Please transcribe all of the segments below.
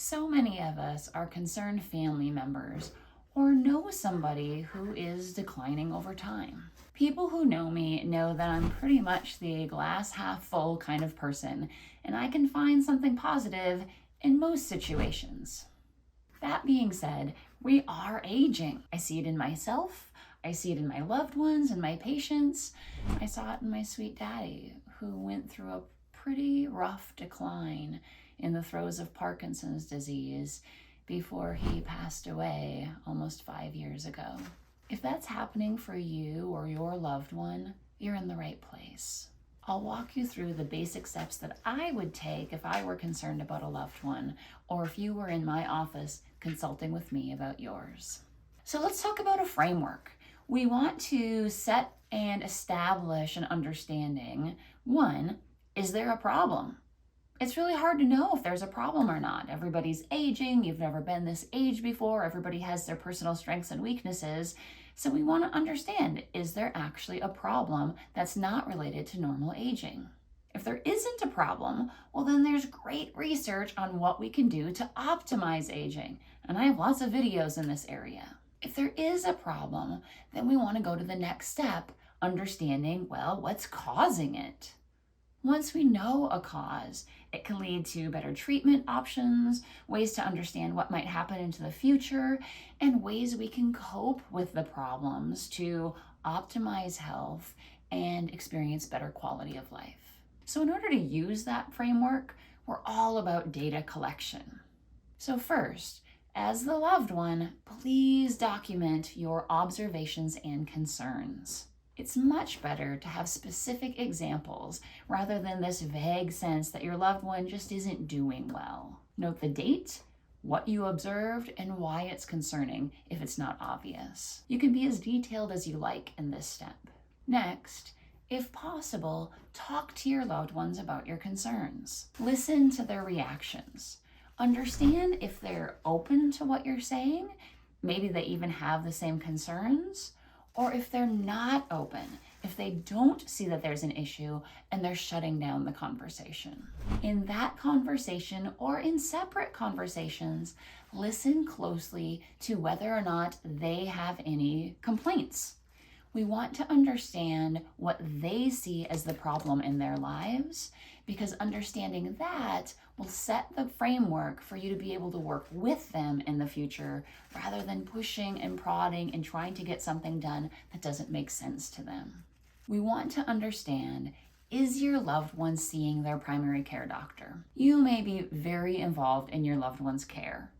So many of us are concerned family members or know somebody who is declining over time. People who know me know that I'm pretty much the glass half full kind of person, and I can find something positive in most situations. That being said, we are aging. I see it in myself, I see it in my loved ones and my patients. I saw it in my sweet daddy, who went through a pretty rough decline in the throes of Parkinson's disease before he passed away almost 5 years ago. If that's happening for you or your loved one, you're in the right place. I'll walk you through the basic steps that I would take if I were concerned about a loved one, or if you were in my office consulting with me about yours. So let's talk about a framework. We want to set and establish an understanding. One, is there a problem? It's really hard to know if there's a problem or not. Everybody's aging, you've never been this age before, everybody has their personal strengths and weaknesses. So we want to understand, is there actually a problem that's not related to normal aging? If there isn't a problem, well then there's great research on what we can do to optimize aging. And I have lots of videos in this area. If there is a problem, then we want to go to the next step, understanding, well, what's causing it? Once we know a cause, it can lead to better treatment options, ways to understand what might happen into the future, and ways we can cope with the problems to optimize health and experience better quality of life. So in order to use that framework, we're all about data collection. So first, as the loved one, please document your observations and concerns. It's much better to have specific examples rather than this vague sense that your loved one just isn't doing well. Note the date, what you observed, and why it's concerning if it's not obvious. You can be as detailed as you like in this step. Next, if possible, talk to your loved ones about your concerns. Listen to their reactions. Understand if they're open to what you're saying, maybe they even have the same concerns, or if they're not open, if they don't see that there's an issue and they're shutting down the conversation. In that conversation or in separate conversations, listen closely to whether or not they have any complaints. We want to understand what they see as the problem in their lives, because understanding that will set the framework for you to be able to work with them in the future rather than pushing and prodding and trying to get something done that doesn't make sense to them. We want to understand, is your loved one seeing their primary care doctor? You may be very involved in your loved one's care.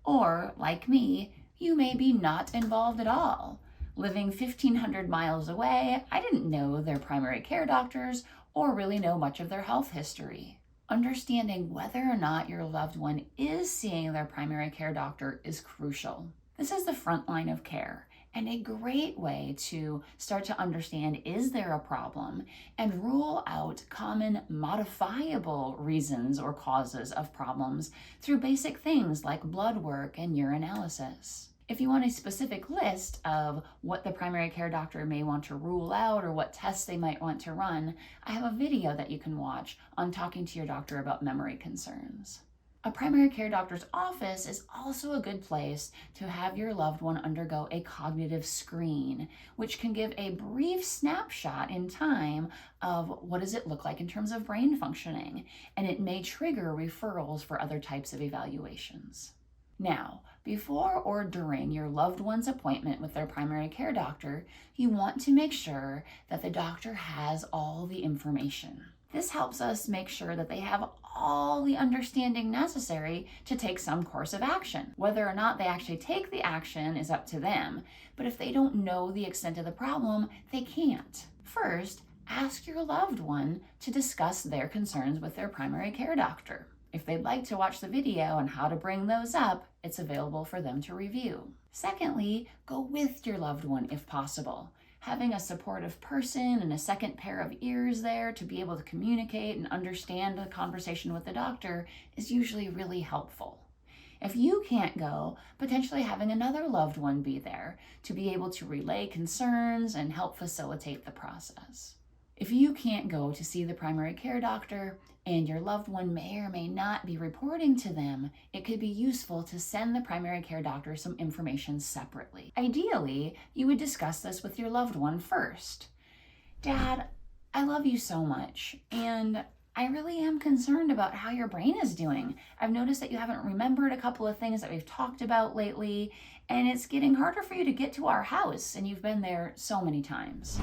Or, like me, you may be not involved at all. Living 1,500 miles away, I didn't know their primary care doctors or really know much of their health history. Understanding whether or not your loved one is seeing their primary care doctor is crucial. This is the front line of care and a great way to start to understand, is there a problem, and rule out common modifiable reasons or causes of problems through basic things like blood work and urinalysis. If you want a specific list of what the primary care doctor may want to rule out or what tests they might want to run, I have a video that you can watch on talking to your doctor about memory concerns. A primary care doctor's office is also a good place to have your loved one undergo a cognitive screen, which can give a brief snapshot in time of what does it look like in terms of brain functioning, and it may trigger referrals for other types of evaluations. Now, before or during your loved one's appointment with their primary care doctor, you want to make sure that the doctor has all the information. This helps us make sure that they have all the understanding necessary to take some course of action. Whether or not they actually take the action is up to them, but if they don't know the extent of the problem, they can't. First, ask your loved one to discuss their concerns with their primary care doctor. If they'd like to watch the video on how to bring those up, it's available for them to review. Secondly, go with your loved one if possible. Having a supportive person and a second pair of ears there to be able to communicate and understand the conversation with the doctor is usually really helpful. If you can't go, potentially having another loved one be there to be able to relay concerns and help facilitate the process. If you can't go to see the primary care doctor and your loved one may or may not be reporting to them, it could be useful to send the primary care doctor some information separately. Ideally, you would discuss this with your loved one first. Dad, I love you so much, and I really am concerned about how your brain is doing. I've noticed that you haven't remembered a couple of things that we've talked about lately, and it's getting harder for you to get to our house, and you've been there so many times.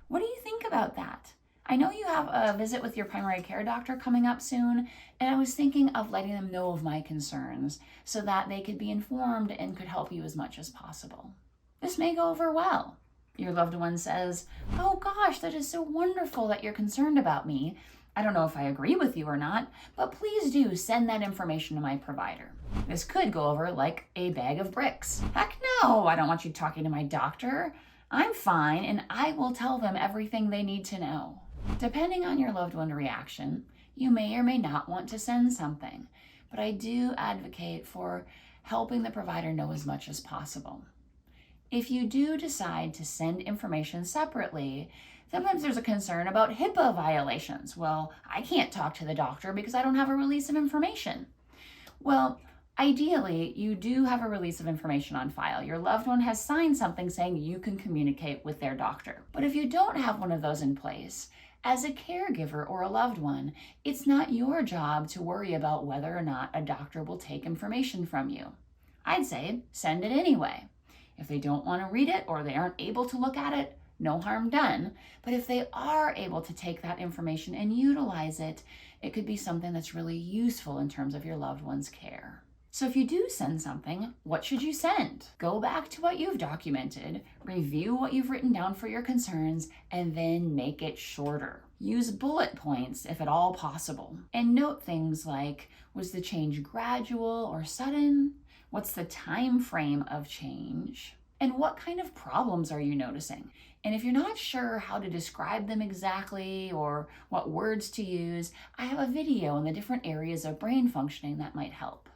What do you think about that? I know you have a visit with your primary care doctor coming up soon, and I was thinking of letting them know of my concerns so that they could be informed and could help you as much as possible. This may go over well. Your loved one says, "Oh gosh, that is so wonderful that you're concerned about me. I don't know if I agree with you or not, but please do send that information to my provider." This could go over like a bag of bricks. Heck no, I don't want you talking to my doctor. I'm fine, and I will tell them everything they need to know. Depending on your loved one's reaction, you may or may not want to send something, but I do advocate for helping the provider know as much as possible. If you do decide to send information separately, sometimes there's a concern about HIPAA violations. Well, I can't talk to the doctor because I don't have a release of information. Well, ideally, you do have a release of information on file. Your loved one has signed something saying you can communicate with their doctor. But if you don't have one of those in place, as a caregiver or a loved one, it's not your job to worry about whether or not a doctor will take information from you. I'd say send it anyway. If they don't want to read it or they aren't able to look at it, no harm done. But if they are able to take that information and utilize it, it could be something that's really useful in terms of your loved one's care. So if you do send something, what should you send? Go back to what you've documented, review what you've written down for your concerns, and then make it shorter. Use bullet points if at all possible. And note things like, was the change gradual or sudden? What's the time frame of change? And what kind of problems are you noticing? And if you're not sure how to describe them exactly or what words to use, I have a video on the different areas of brain functioning that might help.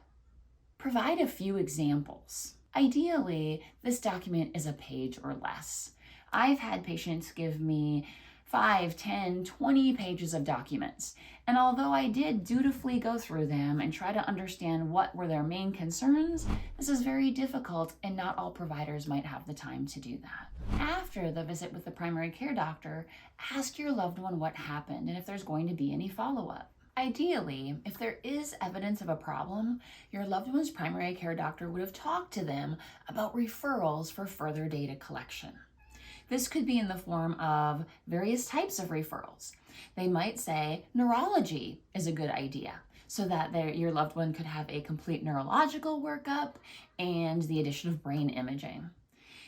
Provide a few examples. Ideally, this document is a page or less. I've had patients give me 5, 10, 20 pages of documents. And although I did dutifully go through them and try to understand what were their main concerns, this is very difficult and not all providers might have the time to do that. After the visit with the primary care doctor, ask your loved one what happened and if there's going to be any follow-up. Ideally, if there is evidence of a problem, your loved one's primary care doctor would have talked to them about referrals for further data collection. This could be in the form of various types of referrals. They might say neurology is a good idea so that your loved one could have a complete neurological workup and the addition of brain imaging.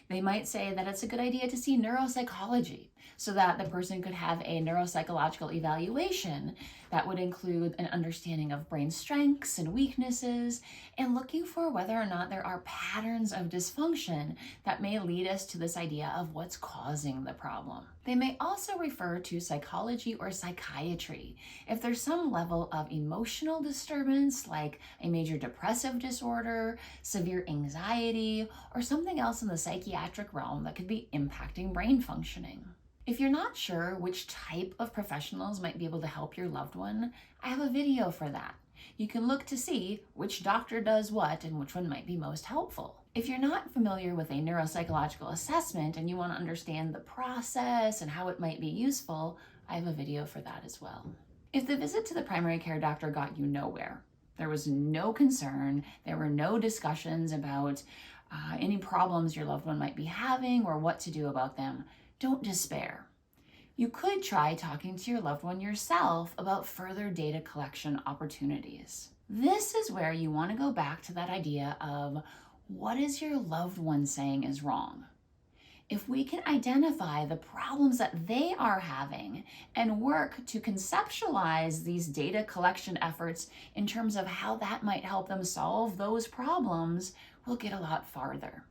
They might say that it's a good idea to see neuropsychology so that the person could have a neuropsychological evaluation that would include an understanding of brain strengths and weaknesses and looking for whether or not there are patterns of dysfunction that may lead us to this idea of what's causing the problem. They may also refer to psychology or psychiatry if there's some level of emotional disturbance like a major depressive disorder, severe anxiety, or something else in the psychiatric realm that could be impacting brain functioning. If you're not sure which type of professionals might be able to help your loved one, I have a video for that. You can look to see which doctor does what and which one might be most helpful. If you're not familiar with a neuropsychological assessment and you want to understand the process and how it might be useful, I have a video for that as well. If the visit to the primary care doctor got you nowhere, there was no concern, there were no discussions about any problems your loved one might be having or what to do about them, don't despair. You could try talking to your loved one yourself about further data collection opportunities. This is where you want to go back to that idea of what is your loved one saying is wrong? If we can identify the problems that they are having and work to conceptualize these data collection efforts in terms of how that might help them solve those problems, we'll get a lot farther.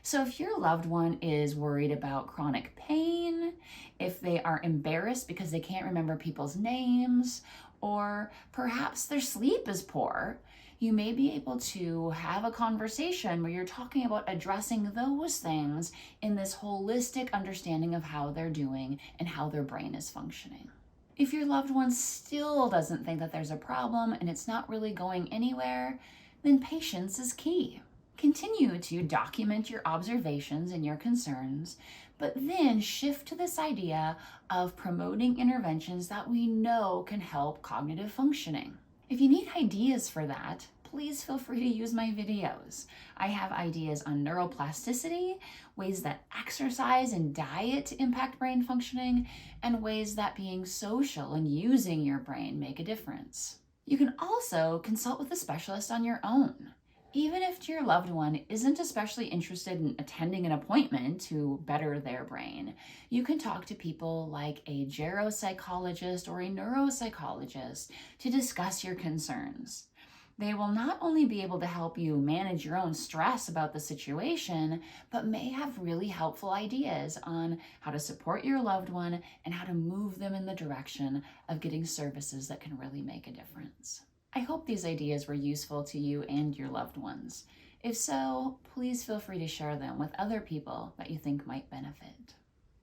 So if your loved one is worried about chronic pain, if they are embarrassed because they can't remember people's names, or perhaps their sleep is poor, You may be able to have a conversation where you're talking about addressing those things in this holistic understanding of how they're doing and how their brain is functioning. If your loved one still doesn't think that there's a problem and it's not really going anywhere, then patience is key. Continue to document your observations and your concerns, but then shift to this idea of promoting interventions that we know can help cognitive functioning. If you need ideas for that, please feel free to use my videos. I have ideas on neuroplasticity, ways that exercise and diet impact brain functioning, and ways that being social and using your brain make a difference. You can also consult with a specialist on your own. Even if your loved one isn't especially interested in attending an appointment to better their brain, you can talk to people like a geropsychologist or a neuropsychologist to discuss your concerns. They will not only be able to help you manage your own stress about the situation, but may have really helpful ideas on how to support your loved one and how to move them in the direction of getting services that can really make a difference. I hope these ideas were useful to you and your loved ones. If so, please feel free to share them with other people that you think might benefit.